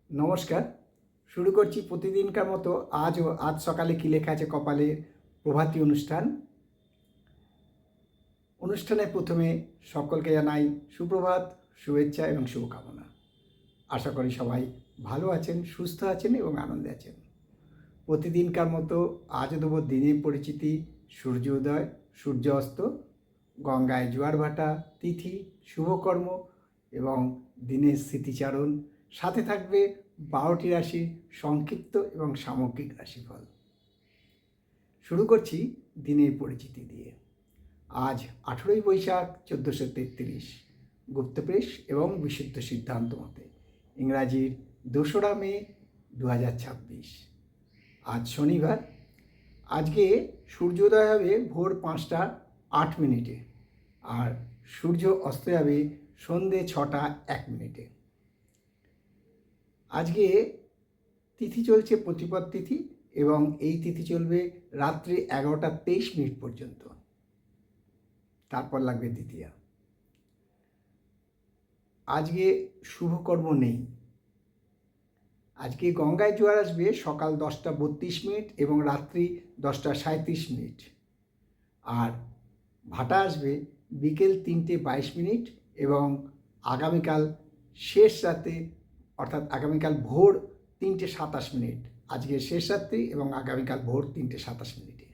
নমস্কার। শুরু করছি প্রতিদিনকার মতো আজ সকালে কী লেখা আছে কপালে প্রভাতী অনুষ্ঠানের প্রথমে সকলকে জানাই সুপ্রভাত, শুভেচ্ছা এবং শুভকামনা। আশা করি সবাই ভালো আছেন, সুস্থ আছেন এবং আনন্দে আছেন। প্রতিদিনকার মতো আজও দেব দিনের পরিচিতি, সূর্যোদয়, সূর্য অস্ত, গঙ্গায় জোয়ার ভাটা, তিথি, শুভকর্ম এবং দিনের স্মৃতিচারণ। সাথে থাকবে 12টি রাশির সংক্ষিপ্ত এবং সামগ্রিক রাশিফল। শুরু করছি দিনের পরিচিতি দিয়ে। আজ 18ই বৈশাখ 1433 গুপ্তপ্রেস এবং বিশুদ্ধ সিদ্ধান্ত মতে, ইংরাজির 2রা মে 2026। আজ শনিবার। আজকে সূর্যোদয় হবে ভোর 5টা 8 মিনিটে আর সূর্য অস্ত যাবে সন্ধে 6টা 1 মিনিটে। আজকে তিথি চলছে প্রতিপদ তিথি এবং এই তিথি চলবে রাত্রি 11টা 23 মিনিট পর্যন্ত, তারপর লাগবে দ্বিতীয়া। আজকে শুভকর্ম নেই। আজকে গঙ্গায় জোয়ার আসবে সকাল 10টা 32 মিনিট এবং রাত্রি 10টা 37 মিনিট, আর ভাটা আসবে বিকেল 3টে 22 মিনিট এবং আগামীকাল শেষ রাতে অর্থাৎ আগামীকাল ভোর 3টে 27 মিনিট। আজকে শেষ রাত্রি এবং আগামীকাল ভোর 3টে 27 মিনিটে।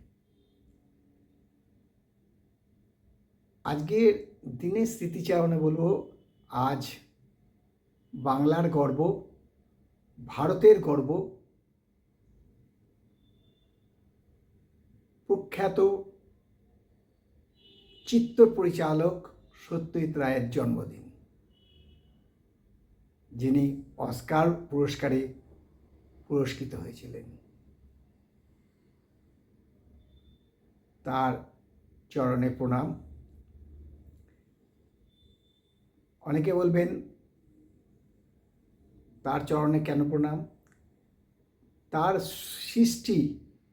আজকের দিনের স্মৃতিচারণে বলবো, আজ বাংলার গর্ব, ভারতের গর্ব, প্রখ্যাত চিত্র পরিচালক সত্যজিৎ রায়ের জন্মদিন, যিনি অস্কার পুরস্কারে পুরস্কৃত হয়েছিলেন। তার চরণে প্রণাম। অনেকে বলবেন তার চরণে কেন প্রণাম? তার সৃষ্টি,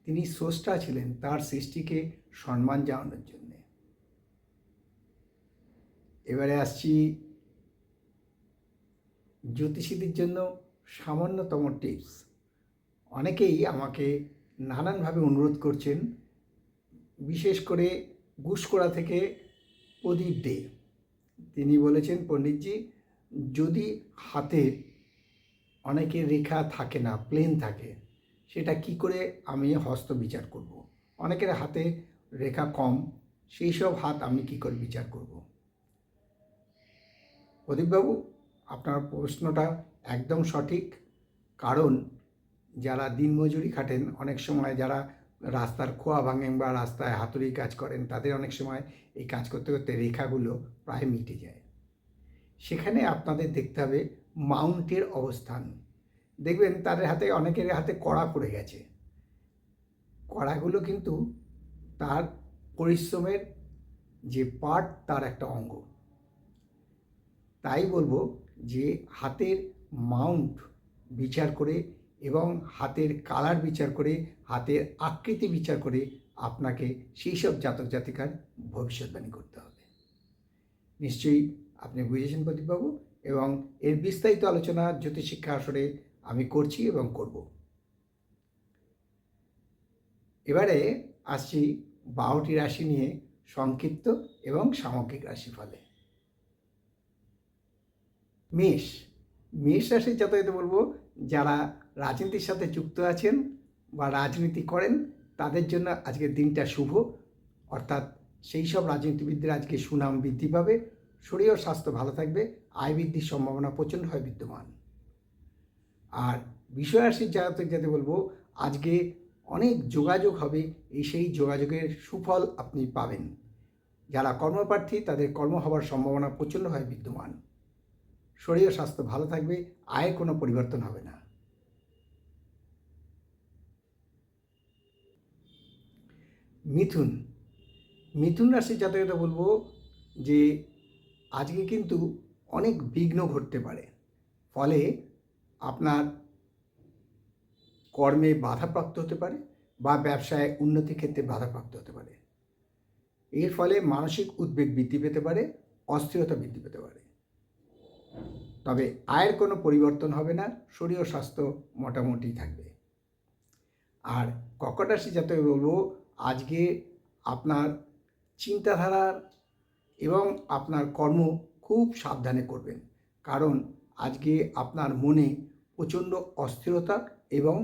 তিনি স্রষ্টা ছিলেন, তার সৃষ্টিকে সম্মান জানানোর জন্যে। এবারে আসছি জ্যোতিষীদের জন্য সামান্যতম টিপস। অনেকেই আমাকে নানানভাবে অনুরোধ করছেন, বিশেষ করে গুসকরা থেকে প্রদীপ দে। তিনি বলেছেন, পণ্ডিতজি, যদি হাতে অনেকের রেখা থাকে না, প্লেন থাকে, সেটা কি করে আমি হস্ত বিচার করব? অনেকের হাতে রেখা কম, সেই সব হাত আমি কি করে বিচার করব? প্রদীপবাবু, আপনার প্রশ্নটা একদম সঠিক। কারণ যারা দিনমজুরি খাটেন, অনেক সময় যারা রাস্তার খোয়া ভাঙেন বা রাস্তায় হাতুড়ি কাজ করেন, তাদের অনেক সময় এই কাজ করতে করতে রেখাগুলো প্রায় মিটে যায়। সেখানে আপনাদের দেখতে হবে মাউন্টের অবস্থান। দেখবেন তাদের হাতে, অনেকের হাতে কড়া পড়ে গেছে। কড়াগুলো কিন্তু তার পরিশ্রমের যে পার্ট, তার একটা অঙ্গ। তাই বলবো যে হাতের মাউন্ট বিচার করে এবং হাতের কালার বিচার করে, হাতের আকৃতি বিচার করে আপনাকে সেই সব জাতক জাতিকার ভবিষ্যৎবাণী করতে হবে। নিশ্চয়ই আপনি বুঝেছেন প্রদীপবাবু, এবং এর বিস্তারিত আলোচনা জ্যোতিষশিক্ষা আসরে আমি করছি এবং করব। এবারে আসছি 12টি রাশি নিয়ে সংক্ষিপ্ত এবং সামগ্রিক রাশিফলে। মেষ রাশির জাতকদের বলবো, যারা রাজনীতির সাথে যুক্ত আছেন বা রাজনীতি করেন, তাদের জন্য আজকের দিনটা শুভ। অর্থাৎ সেই সব রাজনীতিবিদদের আজকে সুনাম বৃদ্ধি পাবে, শরীর ও স্বাস্থ্য ভালো থাকবে, আয় বৃদ্ধির সম্ভাবনা প্রচণ্ডভাবে বিদ্যমান। আর বিষয়রাশির জাতকদের বলবো, আজকে অনেক যোগাযোগ হবে, সেই যোগাযোগের সুফল আপনি পাবেন। যারা কর্মপ্রার্থী, তাদের কর্ম হওয়ার সম্ভাবনা প্রচণ্ডভাবে বিদ্যমান। শরীর ও স্বাস্থ্য ভালো থাকবে, আয়ে কোনো পরিবর্তন হবে না। মিথুন রাশির জাতকদের বলবো যে আজকে কিন্তু অনেক বিঘ্ন ঘটতে পারে, ফলে আপনার কর্মে বাধাপ্রাপ্ত হতে পারে বা ব্যবসায় উন্নতির ক্ষেত্রে বাধাপ্রাপ্ত হতে পারে। এর ফলে মানসিক উদ্বেগ বৃদ্ধি পেতে পারে, অস্থিরতা বৃদ্ধি পেতে পারে। তবে আয়ের কোনো পরিবর্তন হবে না, শরীর ও স্বাস্থ্য মোটামুটি থাকবে। আর কর্কট রাশি যাতে বলবো, আজকে আপনার চিন্তাধারার এবং আপনার কর্ম খুব সাবধানে করবেন, কারণ আজকে আপনার মনে প্রচণ্ড অস্থিরতা এবং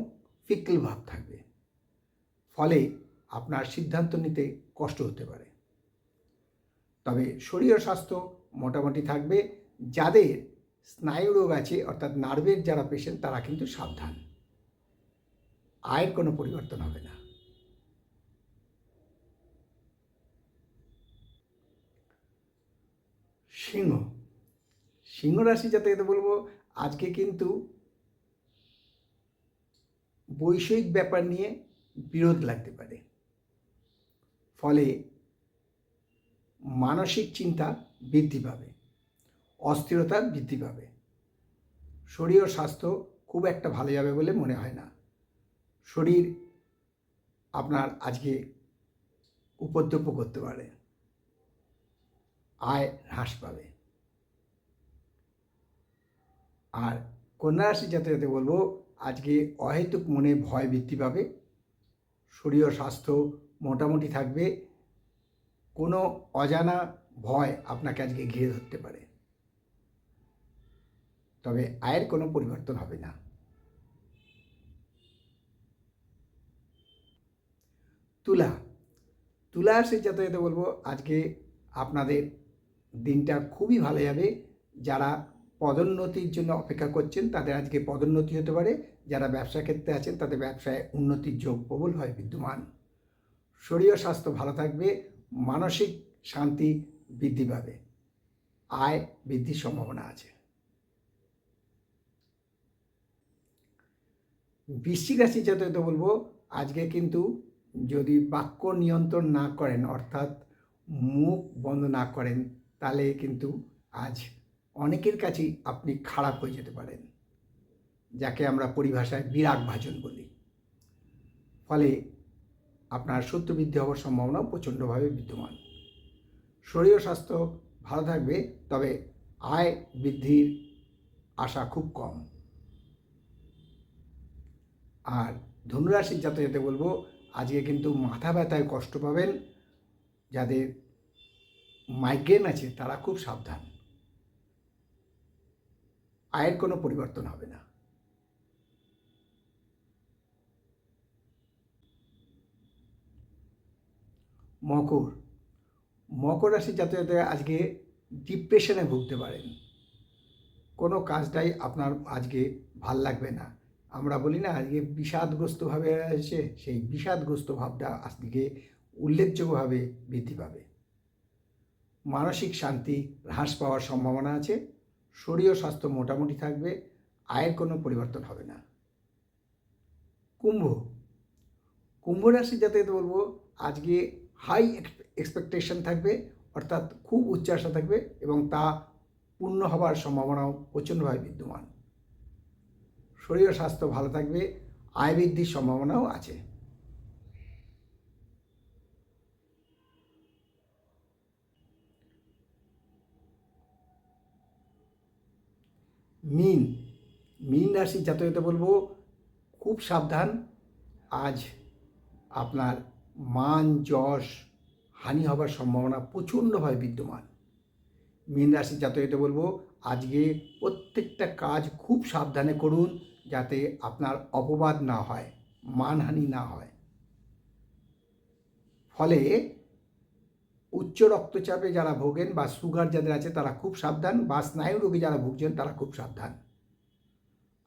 ফিক্কেল ভাব থাকবে, ফলে আপনার সিদ্ধান্ত নিতে কষ্ট হতে পারে। তবে শরীর ও স্বাস্থ্য মোটামুটি থাকবে। যাদের স্নায়ু রোগ আছে অর্থাৎ নার্ভের যারা পেশেন্ট তারা কিন্তু সাবধান, আয়ের কোনো পরিবর্তন হবে না। সিংহ, সিংহ রাশি যাতে এতে বলবো, আজকে কিন্তু বৈষয়িক ব্যাপার নিয়ে বিরোধ লাগতে পারে, ফলে মানসিক চিন্তা বৃদ্ধি পাবে, অস্থিরতা বৃদ্ধি পাবে। শরীর ও স্বাস্থ্য খুব একটা ভালো যাবে বলে মনে হয় না। শরীর আপনার আজকে উপদ্রব করতে পারে, আয় হ্রাস পাবে। আর কন্যা রাশি যাতে বলবো, আজকে অহেতুক মনে ভয় বৃদ্ধি পাবে, শরীর ও স্বাস্থ্য মোটামুটি থাকবে। কোনো অজানা ভয় আপনাকে আজকে ঘিরে ধরতে পারে, তবে আয়ের কোনো পরিবর্তন হবে না। তুলা, তুলা রাশি যাতে বলবো, আজকে আপনাদের দিনটা খুবই ভালো যাবে। যারা পদোন্নতির জন্য অপেক্ষা করছেন তাদের আজকে পদোন্নতি হতে পারে, যারা ব্যবসা ক্ষেত্রে আছেন তাদের ব্যবসায় উন্নতির যোগ প্রবল হয় বিদ্যমান। শরীর ও স্বাস্থ্য ভালো থাকবে, মানসিক শান্তি বৃদ্ধি পাবে, আয় বৃদ্ধির সম্ভাবনা আছে। বৃশ্চিক রাশি যাতে বলবো, আজকে কিন্তু যদি বাক্য নিয়ন্ত্রণ না করেন অর্থাৎ মুখ বন্ধ না করেন, তাহলে কিন্তু আজ অনেকের কাছেই আপনি খারাপ হয়ে যেতে পারেন, যাকে আমরা পরিভাষায় বিরাগ ভাজন বলি। ফলে আপনার শত্রু বৃদ্ধি হওয়ার সম্ভাবনাও প্রচণ্ডভাবে বিদ্যমান। শরীর ও স্বাস্থ্য ভালো থাকবে, তবে আয় বৃদ্ধির আশা খুব কম। আর ধনুরাশির যাতে বলবো, আজকে কিন্তু মাথা ব্যথায় কষ্ট পাবেন। যাদের মাইগ্রেন আছে তারা খুব সাবধান, আয়ের কোনো পরিবর্তন হবে না। মকর, মকর রাশি যাতে আজকে ডিপ্রেশনে ভুগতে পারেন, কোনো কাজটাই আপনার আজকে ভাল লাগবে না। আমরা বলি না আজকে বিষাদগ্রস্তভাবে আছে, সেই বিষাদগ্রস্ত ভাবটা আজকে উল্লেখযোগ্যভাবে বৃদ্ধি পাবে। মানসিক শান্তি হ্রাস পাওয়ার সম্ভাবনা আছে। শরীর ও স্বাস্থ্য মোটামুটি থাকবে, আয়ের কোনো পরিবর্তন হবে না। কুম্ভ, কুম্ভ রাশি যাতে বলবো, আজকে হাই এক্সপেকটেশন থাকবে, অর্থাৎ খুব উচ্চ আশা থাকবে এবং তা পূর্ণ হবার সম্ভাবনাও প্রচণ্ডভাবে বিদ্যমান। শরীর ও স্বাস্থ্য ভালো থাকবে, আয় বৃদ্ধির সম্ভাবনাও আছে। মীন, মীন রাশি যাতে বলবো, খুব সাবধান। আজ আপনার মান যশ হানি হবার সম্ভাবনা প্রচণ্ডভাবে বিদ্যমান। মীন রাশি যাতে বলবো, আজকে প্রত্যেকটা কাজ খুব সাবধানে করুন, যাতে আপনার অপবাদ না হয়, মানহানি না হয়। ফলে উচ্চ রক্তচাপে যারা ভোগেন বা সুগার যাদের আছে তারা খুব সাবধান, বা স্নায়ু রোগে যারা ভুগছেন তারা খুব সাবধান,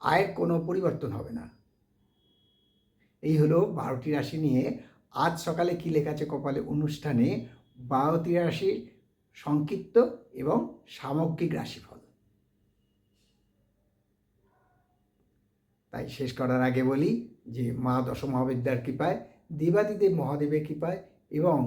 আয়ের কোনো পরিবর্তন হবে না। এই হলো 12টি রাশি নিয়ে আজ সকালে কী লেখা আছে কপালে অনুষ্ঠানে 12টি রাশির সংক্ষিপ্ত এবং সামগ্রিক রাশিফল। তাই শেষ করার আগে বলি যে মা দশমহাবিদ্যার কৃপায়, দেবাদিদেব মহাদেবের কৃপায় এবং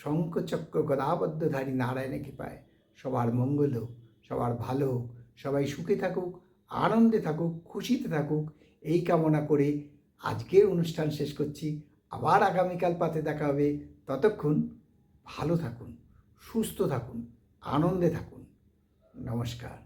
শঙ্খচক্র গদাবদ্ধধারী নারায়ণের কৃপায় সবার মঙ্গল হোক, সবার ভালো হোক, সবাই সুখে থাকুক, আনন্দে থাকুক, খুশিতে থাকুক, এই কামনা করে আজকের অনুষ্ঠান শেষ করছি। আবার আগামীকাল পাতে দেখা হবে। ততক্ষণ ভালো থাকুন, সুস্থ থাকুন, আনন্দে থাকুন। নমস্কার।